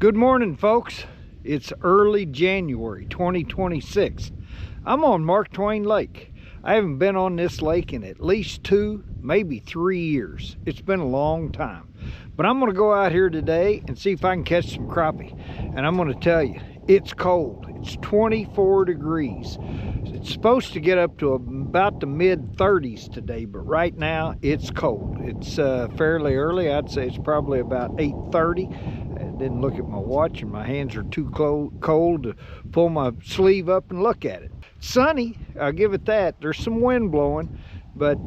Good morning, folks. It's early January 2026. I'm on Mark Twain Lake. I haven't been on this lake in at least 2, maybe 3 years. It's been a long time. But I'm going to go out here today and see if I can catch some crappie. And I'm going to tell you, it's cold. It's 24 degrees. It's supposed to get up to about the mid-30s today, but right now it's cold. It's fairly early. I'd say it's probably about 8:30. I didn't look at my watch and my hands are too cold to pull my sleeve up and look at it. Sunny, I'll give it that. There's some wind blowing, but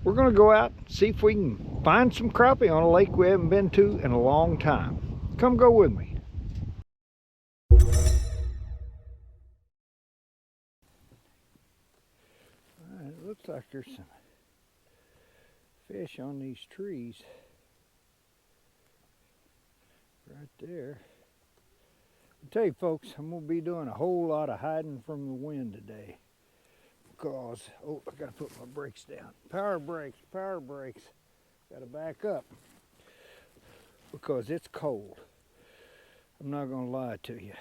we're going to go out and see if we can find some crappie on a lake we haven't been to in a long time. Come go with me. It looks like there's some fish on these trees right there. I'll tell you folks, I'm going to be doing a whole lot of hiding from the wind today because, oh, I got to put my brakes down. Power brakes, got to back up because it's cold. I'm not going to lie to you.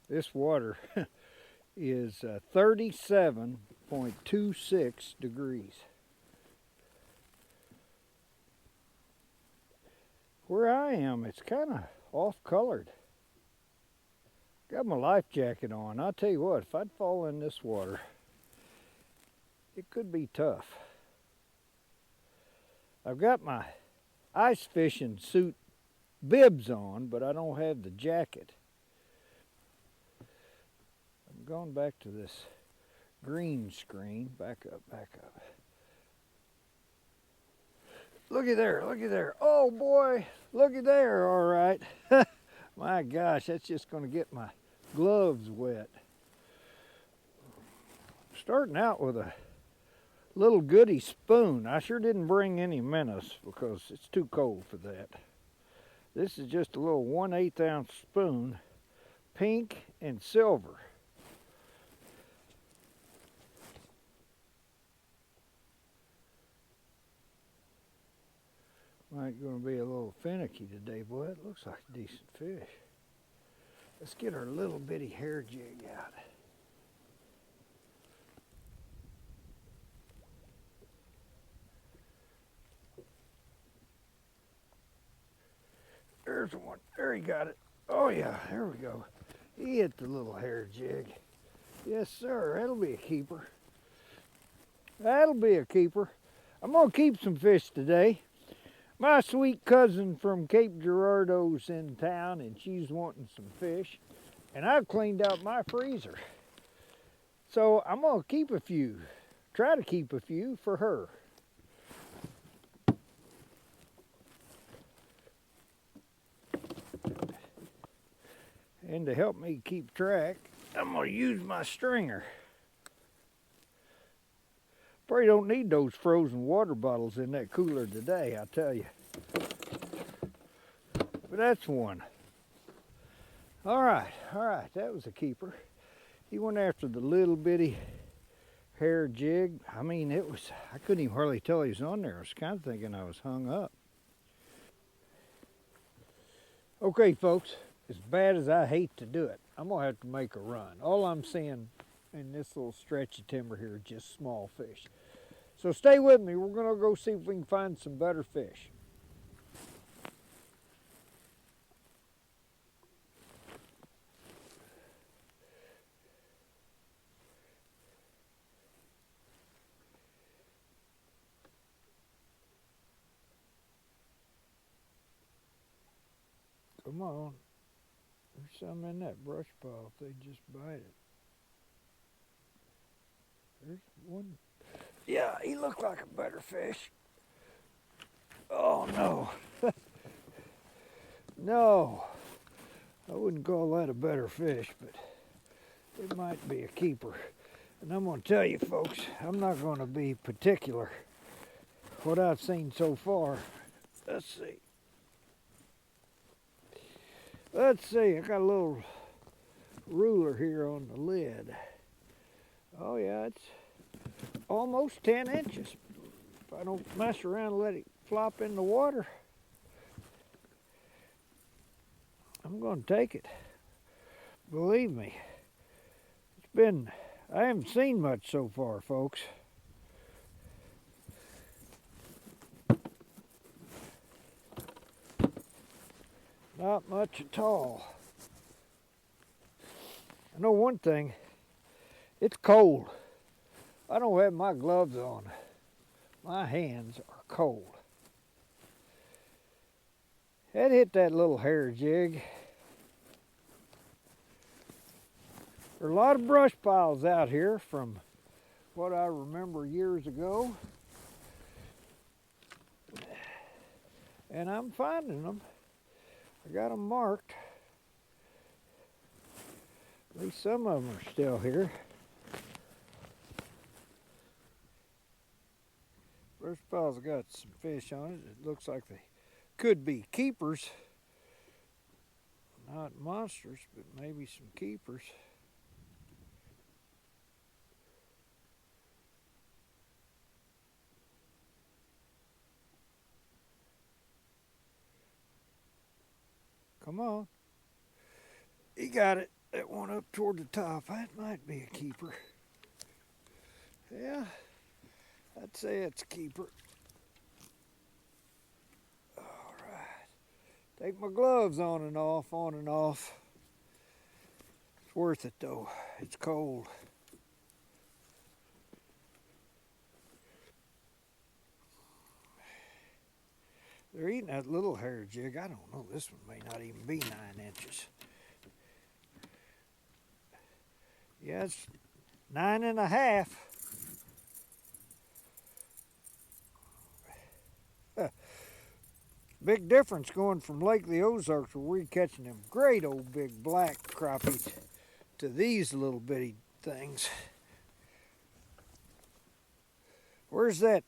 This water is 37.26 degrees. Where I am, it's kind of off-colored. Got my life jacket on. I'll tell you what, if I'd fall in this water, it could be tough. I've got my ice fishing suit bibs on, but I don't have the jacket. I'm going back to this green screen. Back up. Looky there. Oh boy, looky there, all right. My gosh, that's just gonna get my gloves wet. Starting out with a little Goody spoon. I sure didn't bring any minnows because it's too cold for that. This is just a little 1/8 ounce spoon, pink and silver. Might going to be a little finicky today, boy. It looks like a decent fish. Let's get our little bitty hair jig out. There's one. There he got it. Oh yeah, there we go. He hit the little hair jig. Yes, sir. That'll be a keeper. That'll be a keeper. I'm going to keep some fish today. My sweet cousin from Cape Girardeau's in town and she's wanting some fish. And I've cleaned out my freezer. So I'm going to keep a few. Try to keep a few for her. And to help me keep track, I'm going to use my stringer. Probably don't need those frozen water bottles in that cooler today, I tell you. But that's one. All right, that was a keeper. He went after the little bitty hair jig. I mean, I couldn't even hardly tell he was on there. I was kind of thinking I was hung up. Okay, folks, as bad as I hate to do it, I'm going to have to make a run. All I'm seeing in this little stretch of timber here is just small fish. So stay with me. We're going to go see if we can find some better fish. Come on. There's some in that brush pile if they just bite it. There's one. Yeah, he looked like a better fish. Oh no. No. I wouldn't call that a better fish, but it might be a keeper. And I'm going to tell you folks, I'm not going to be particular. What I've seen so far, let's see. I got a little ruler here on the lid. Oh yeah, it's almost 10 inches. If I don't mess around and let it flop in the water, I'm going to take it. Believe me. I haven't seen much so far, folks. Not much at all. I know one thing, it's cold. I don't have my gloves on. My hands are cold. That hit that little hair jig. There are a lot of brush piles out here from what I remember years ago. And I'm finding them. I got them marked. At least some of them are still here. Brush piles got some fish on it. It looks like they could be keepers. Not monsters, but maybe some keepers. Come on. He got it. That one up toward the top. That might be a keeper. Yeah, I'd say it's a keeper. All right. Take my gloves on and off, on and off. It's worth it though. It's cold. They're eating that little hair jig. I don't know. This one may not even be 9 inches. Yeah, it's 9.5. Big difference going from Lake the Ozarks, where we're catching them great old big black crappies, to these little bitty things. Where's that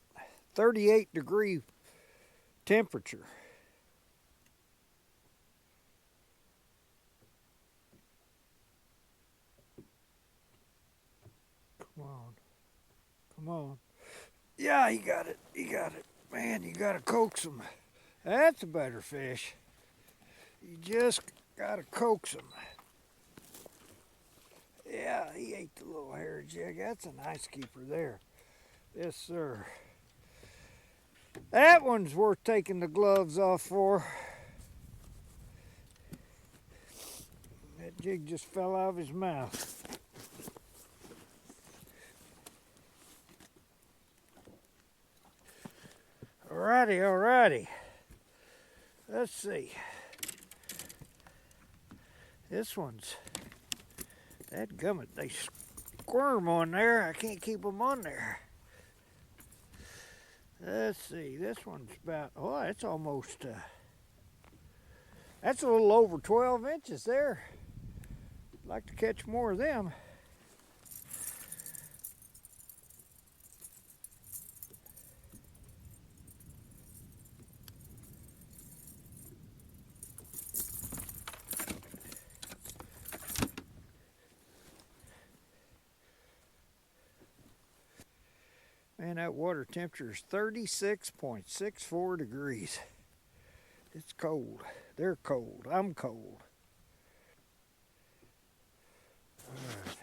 38-degree temperature? Come on. Come on. Yeah, he got it. He got it. Man, you got to coax him. That's a better fish. You just got to coax him. Yeah, he ate the little hair jig. That's a nice keeper there. Yes, sir. That one's worth taking the gloves off for. That jig just fell out of his mouth. Alrighty, alrighty. Let's see. This one's, that gummit, they squirm on there. I can't keep them on there. Let's see, this one's about, oh, it's almost, that's a little over 12 inches there. I'd like to catch more of them. Man, that water temperature is 36.64 degrees. It's cold. They're cold. I'm cold. All right.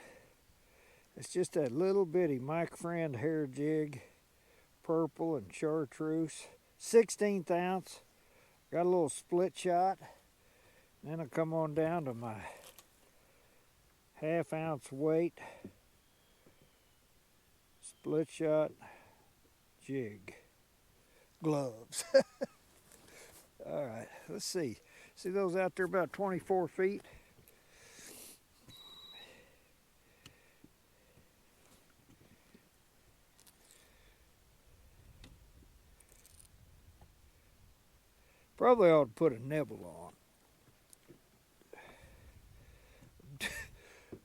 It's just that little bitty Mike Friend hair jig, purple and chartreuse, 16th ounce. Got a little split shot. Then I come on down to my half-ounce weight split shot jig. Gloves. All right, let's see. See those out there about 24 feet? Probably ought to put a nibble on.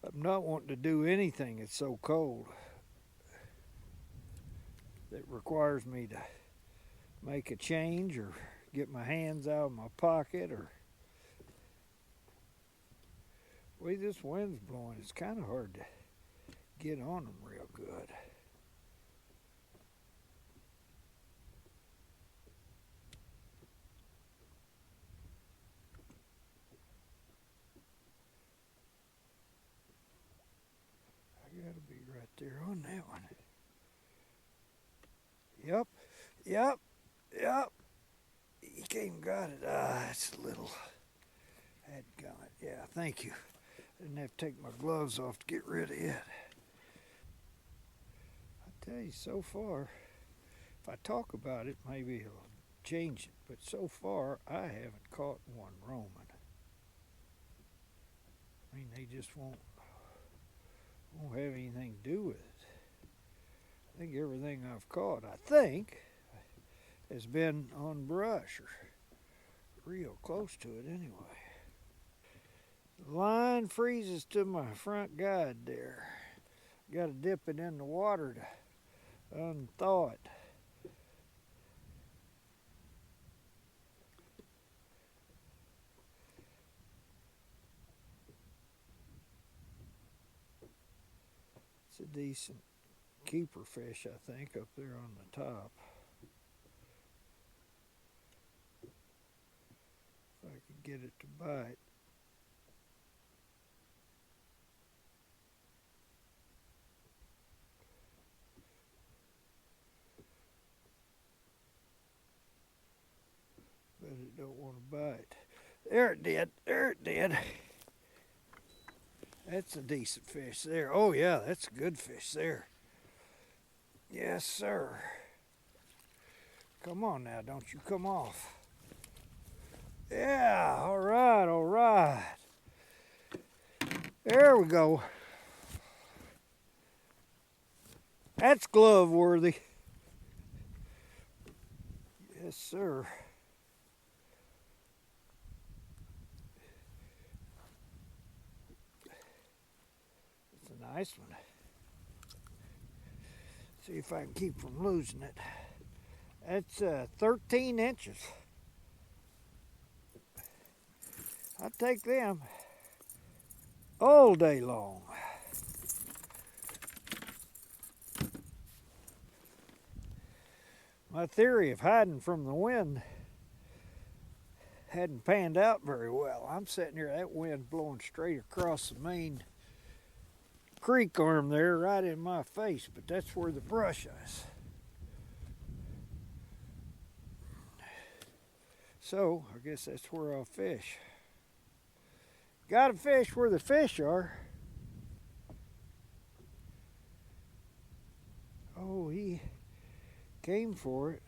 I'm not wanting to do anything that's so cold that requires me to make a change or get my hands out of my pocket, or the way this wind's blowing, it's kind of hard to get on them real good. Yep, yep, yep. You came got it. It's a little. Dadgummit. Yeah, thank you. I didn't have to take my gloves off to get rid of it. I tell you, so far, if I talk about it, maybe it'll change it. But so far, I haven't caught one roaming. I mean, they just won't have anything to do with it. I think everything I've caught, has been on brush or real close to it anyway. The line freezes to my front guide there. Got to dip it in the water to unthaw it. It's a decent keeper fish, I think, up there on the top. If I could get it to bite. But it don't want to bite. There it did. There it did. That's a decent fish there. Oh yeah, that's a good fish there. Yes, sir. Come on now, don't you come off. Yeah, all right, all right. There we go. That's glove worthy. Yes, sir. It's a nice one. See if I can keep from losing it. That's 13 inches. I'll take them all day long. My theory of hiding from the wind hadn't panned out very well. I'm sitting here, that wind blowing straight across the main creek arm there, right in my face, but that's where the brush is. So, I guess that's where I'll fish. Gotta fish where the fish are. Oh, he came for it.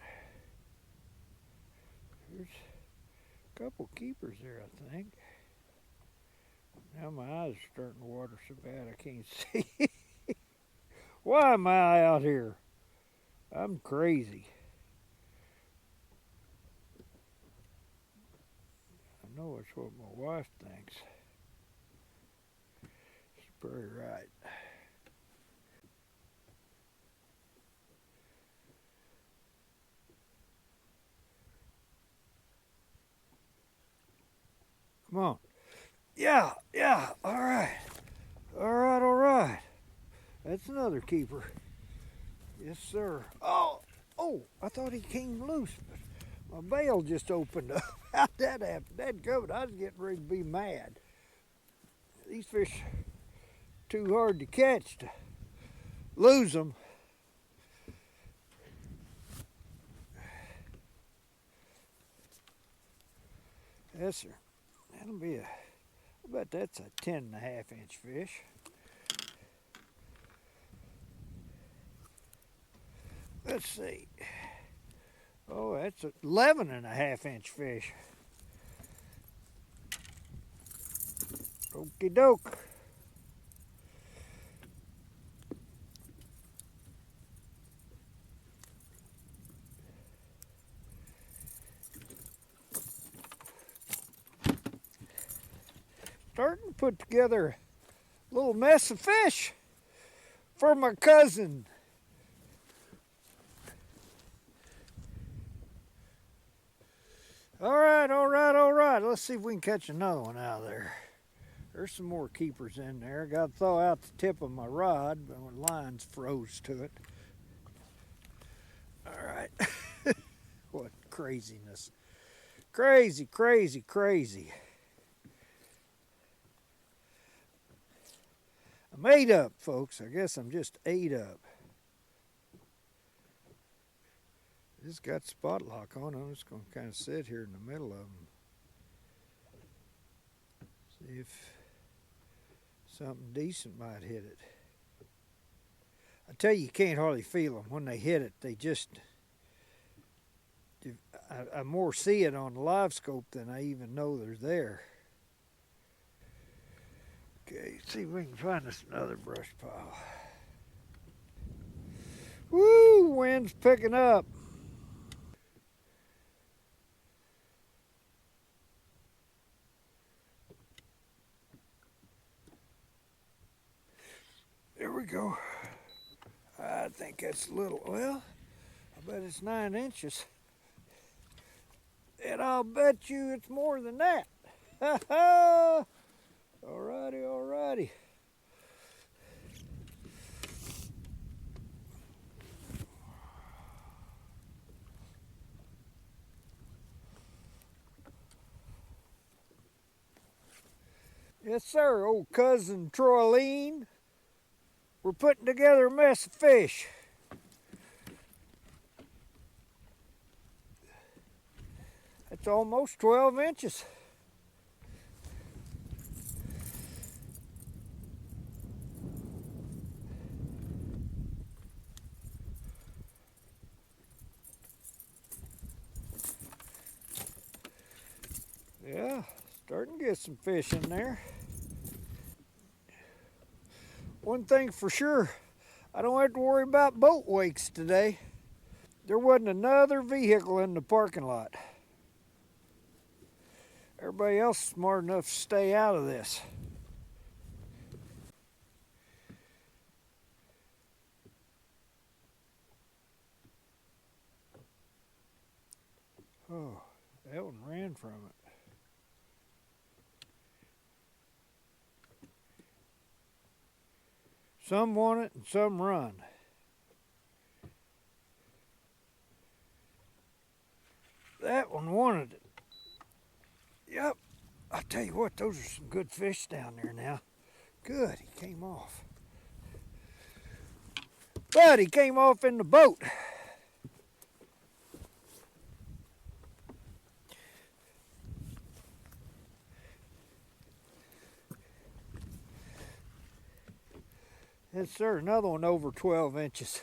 There's a couple keepers there, I think. Now my eyes are starting to water so bad I can't see. Why am I out here? I'm crazy. I know it's what my wife thinks. She's pretty right. Come on. Yeah, yeah, all right. All right, all right. That's another keeper. Yes, sir. Oh, I thought he came loose, but my bail just opened up. How'd that happen? Dadgummit, I was getting ready to be mad. These fish too hard to catch to lose them. Yes, sir. That'll be I bet that's a 10.5 inch fish. Let's see. Oh, that's an 11.5 inch fish. Okie doke. Starting to put together a little mess of fish for my cousin. All right, all right, all right. Let's see if we can catch another one out of there. There's some more keepers in there. Got to thaw out the tip of my rod, but my line's froze to it. All right. What craziness. Crazy, crazy, crazy. I'm ate up, folks. I guess I'm just ate up. This got spot lock on. I'm just going to kind of sit here in the middle of them. See if something decent might hit it. I tell you can't hardly feel them. When they hit it, they just... I more see it on the live scope than I even know they're there. Okay, see if we can find us another brush pile. Woo, wind's picking up. There we go. I think that's a little, well, I bet it's 9 inches. And I'll bet you it's more than that. Ha ha! Alrighty, alrighty. Yes, sir, old cousin Troyleen. We're putting together a mess of fish. It's almost 12 inches. Yeah, starting to get some fish in there. One thing for sure, I don't have to worry about boat wakes today. There wasn't another vehicle in the parking lot. Everybody else is smart enough to stay out of this. Oh, that one ran from it. Some want it and some run. That one wanted it. Yep. I'll tell you what, those are some good fish down there now. Good, he came off. But he came off in the boat. Yes, sir, another one over 12 inches.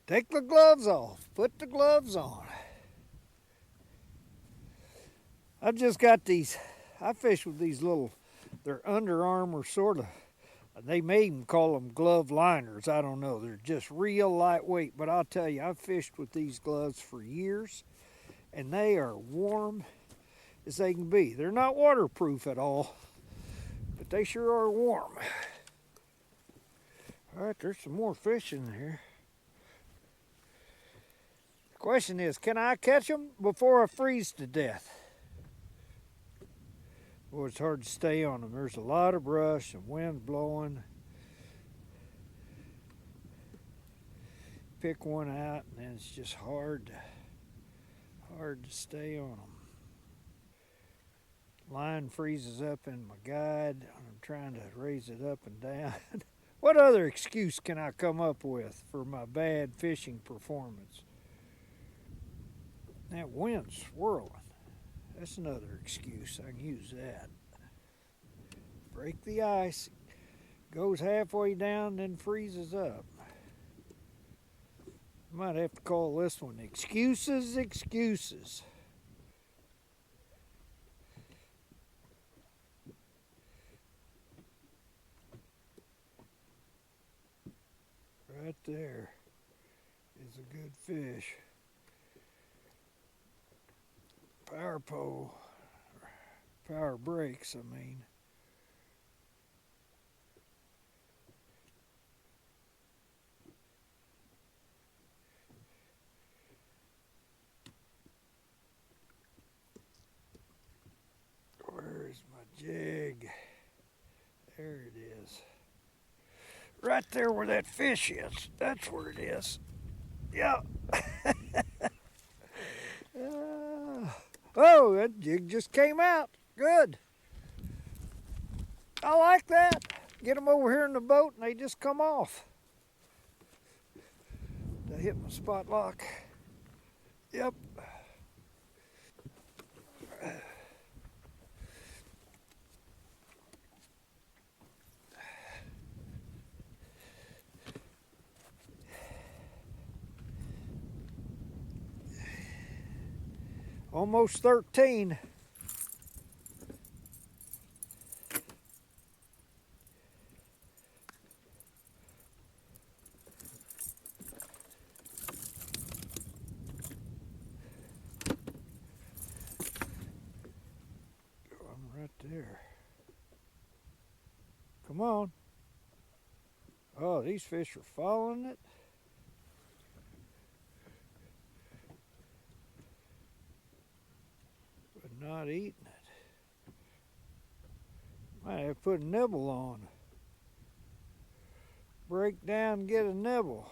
Take the gloves off. Put the gloves on. I've just got these. I fish with these little, they're Under Armour sort of. They may even call them glove liners. I don't know. They're just real lightweight. But I'll tell you, I've fished with these gloves for years. And they are warm as they can be. They're not waterproof at all. But they sure are warm. All right, there's some more fish in here. Question is, can I catch them before I freeze to death? Boy, it's hard to stay on them. There's a lot of brush and wind blowing. Pick one out and then it's just hard to stay on them. Line freezes up in my guide. I'm trying to raise it up and down. What other excuse can I come up with for my bad fishing performance? That wind's swirling. That's another excuse. I can use that. Break the ice. Goes halfway down, then freezes up. Might have to call this one Excuses, Excuses. Right there is a good fish. Power pole, power brakes, I mean. Where is my jig? There it is. Right there where that fish is. That's where it is. Yeah. Oh, that jig just came out. Good. I like that. Get them over here in the boat and they just come off. They hit my spot lock. Yep. Almost 13. I'm right there. Come on. Oh, these fish are following it. But not eating it. Might have to put a nibble on. Break down and get a nibble.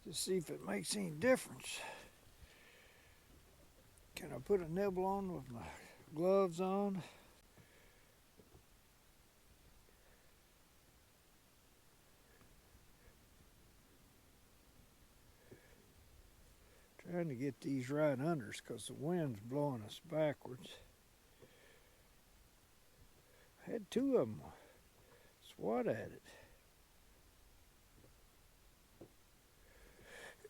Just see if it makes any difference. Can I put a nibble on with my gloves on? Trying to get these right unders because the wind's blowing us backwards. I had two of them swat at it.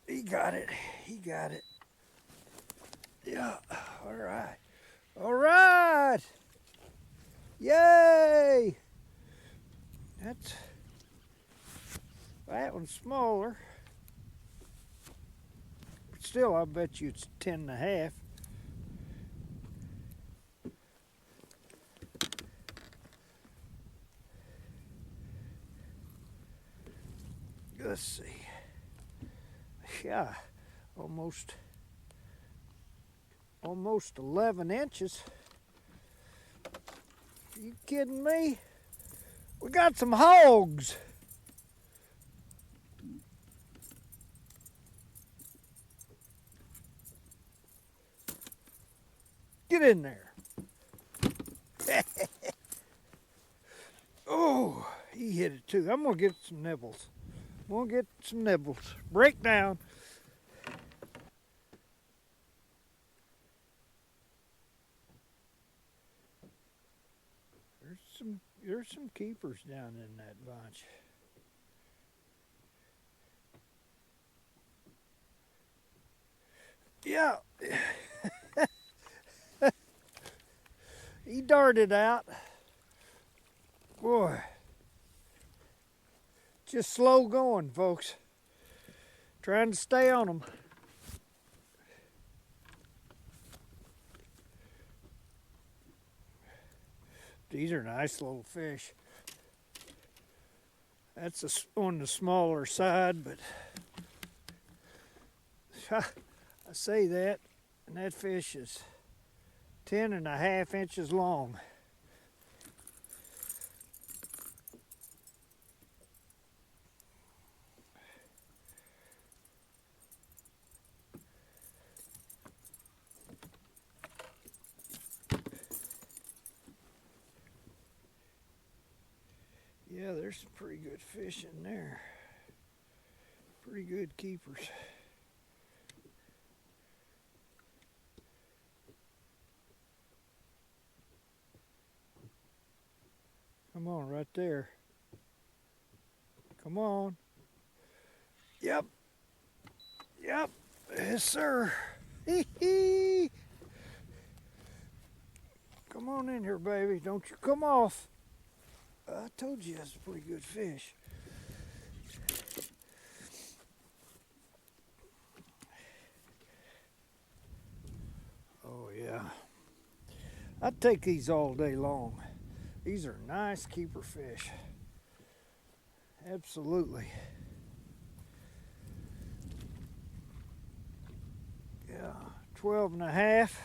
He got it. He got it. Yeah. All right. All right. Yay. That one's smaller. But still, I bet you it's 10 and a half. Let's see. Yeah, almost 11 inches. Are you kidding me? We got some hogs. Get in there. Oh, he hit it too. I'm gonna get some nibbles. Break down. There's some keepers down in that bunch. Yeah. He darted out. Boy. Just slow going, folks. Trying to stay on them. These are nice little fish. That's on the smaller side, but I say that, and that fish is 10 and a half inches long. Yeah, there's some pretty good fish in there. Pretty good keepers. Come on, right there. Come on. Yep. Yep. Yes, sir. Hee. Come on in here, baby. Don't you come off. I told you that's a pretty good fish. Oh, yeah. I'd take these all day long. These are nice keeper fish. Absolutely. Yeah, 12 and a half.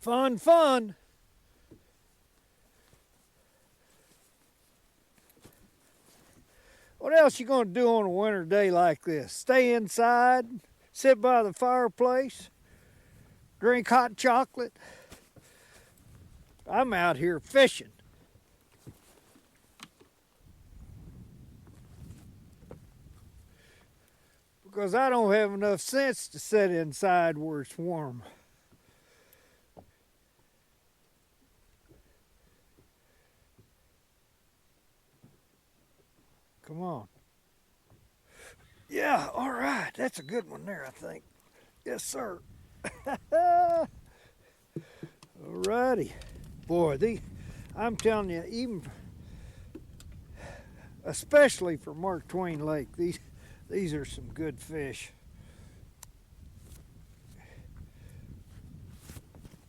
Fun, fun. What else you gonna do on a winter day like this? Stay inside, sit by the fireplace, drink hot chocolate. I'm out here fishing. Because I don't have enough sense to sit inside where it's warm. Come on. Yeah, all right. That's a good one there, I think. Yes, sir. All righty. Boy, I'm telling you, even especially for Mark Twain Lake, these are some good fish.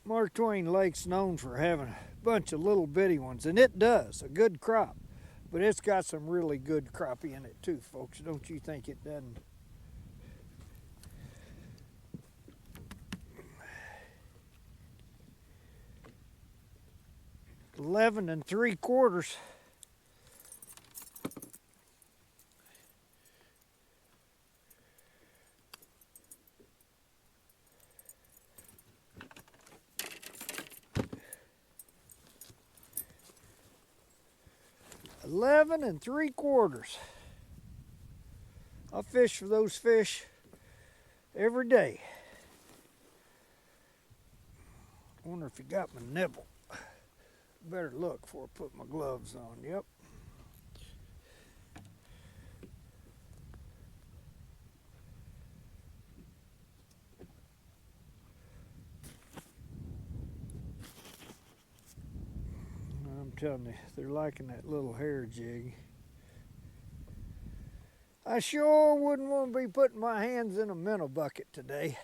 Mark Twain Lake's known for having a bunch of little bitty ones, and it does, a good crop. But it's got some really good crappie in it too, folks. Don't you think it doesn't? $11 3/4. $11 3/4. I fish for those fish every day. Wonder if he got my nibble. Better look before I put my gloves on. Yep. I'm telling you, they're liking that little hair jig. I sure wouldn't want to be putting my hands in a minnow bucket today.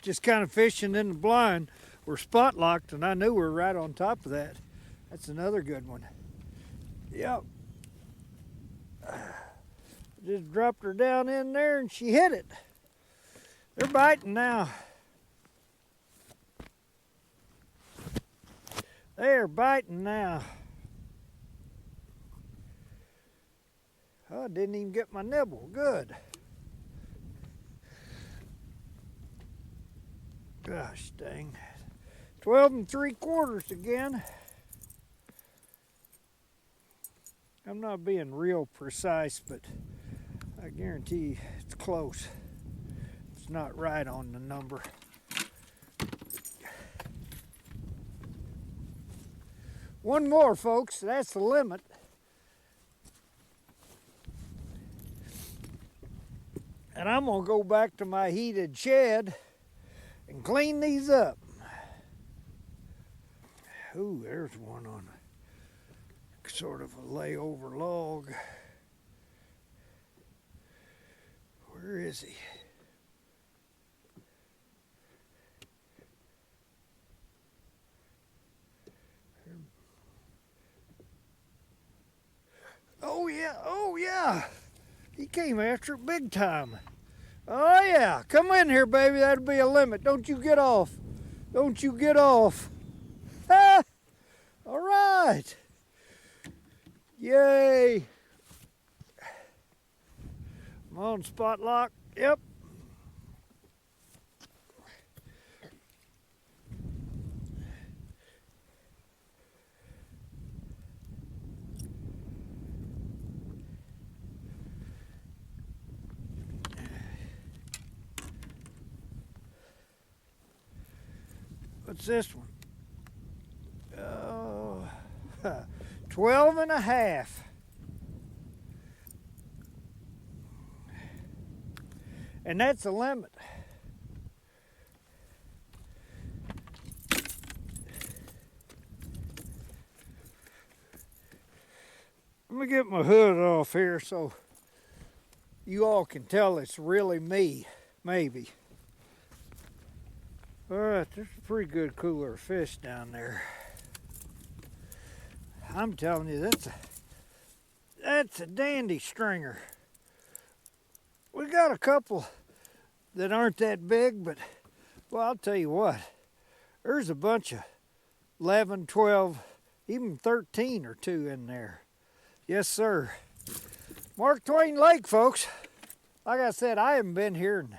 Just kind of fishing in the blind. We're spot locked, and I knew we were right on top of that. That's another good one. Yep. Just dropped her down in there, and she hit it. They're biting now. They're biting now. Oh, I didn't even get my nibble. Good. Gosh dang. 12 3/4 again. I'm not being real precise, but I guarantee it's close. It's not right on the number. One more, folks. That's the limit. And I'm going to go back to my heated shed and clean these up. Ooh, there's one on sort of a layover log. Where is he? Oh yeah. He came after it big time. Oh yeah, come in here, baby. That'll be a limit. Don't you get off. Don't you get off. Ah! All right. Yay. I'm on spot lock. Yep. What's this one? Oh, 12 1/2. And that's the limit. Let me get my hood off here so you all can tell it's really me, maybe. All right, there's a pretty good cooler of fish down there. I'm telling you, that's a dandy stringer. We got a couple that aren't that big, but, well, I'll tell you what, there's a bunch of 11, 12, even 13 or 2 in there. Yes, sir. Mark Twain Lake, folks. Like I said, I haven't been here in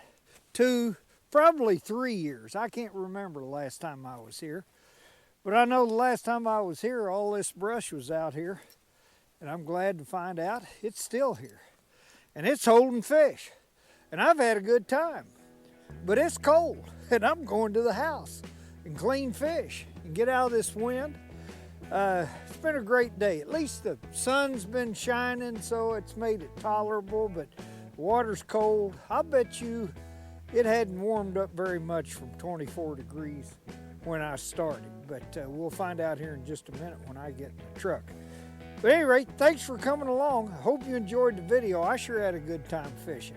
2, probably 3 years. I can't remember the last time I was here. But I know the last time I was here, all this brush was out here. And I'm glad to find out it's still here. And it's holding fish. And I've had a good time. But it's cold, and I'm going to the house and clean fish and get out of this wind. It's been a great day. At least the sun's been shining, so it's made it tolerable, but the water's cold. I bet you it hadn't warmed up very much from 24 degrees when I started, but we'll find out here in just a minute when I get in the truck. But at any rate, thanks for coming along. I hope you enjoyed the video. I sure had a good time fishing.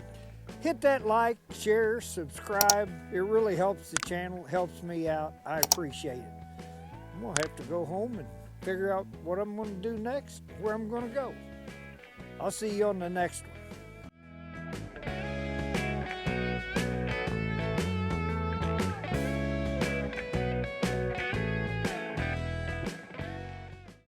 Hit that like, share, subscribe. It really helps the channel, helps me out. I appreciate it. I'm gonna have to go home and figure out what I'm gonna do next, where I'm gonna go. I'll see you on the next one.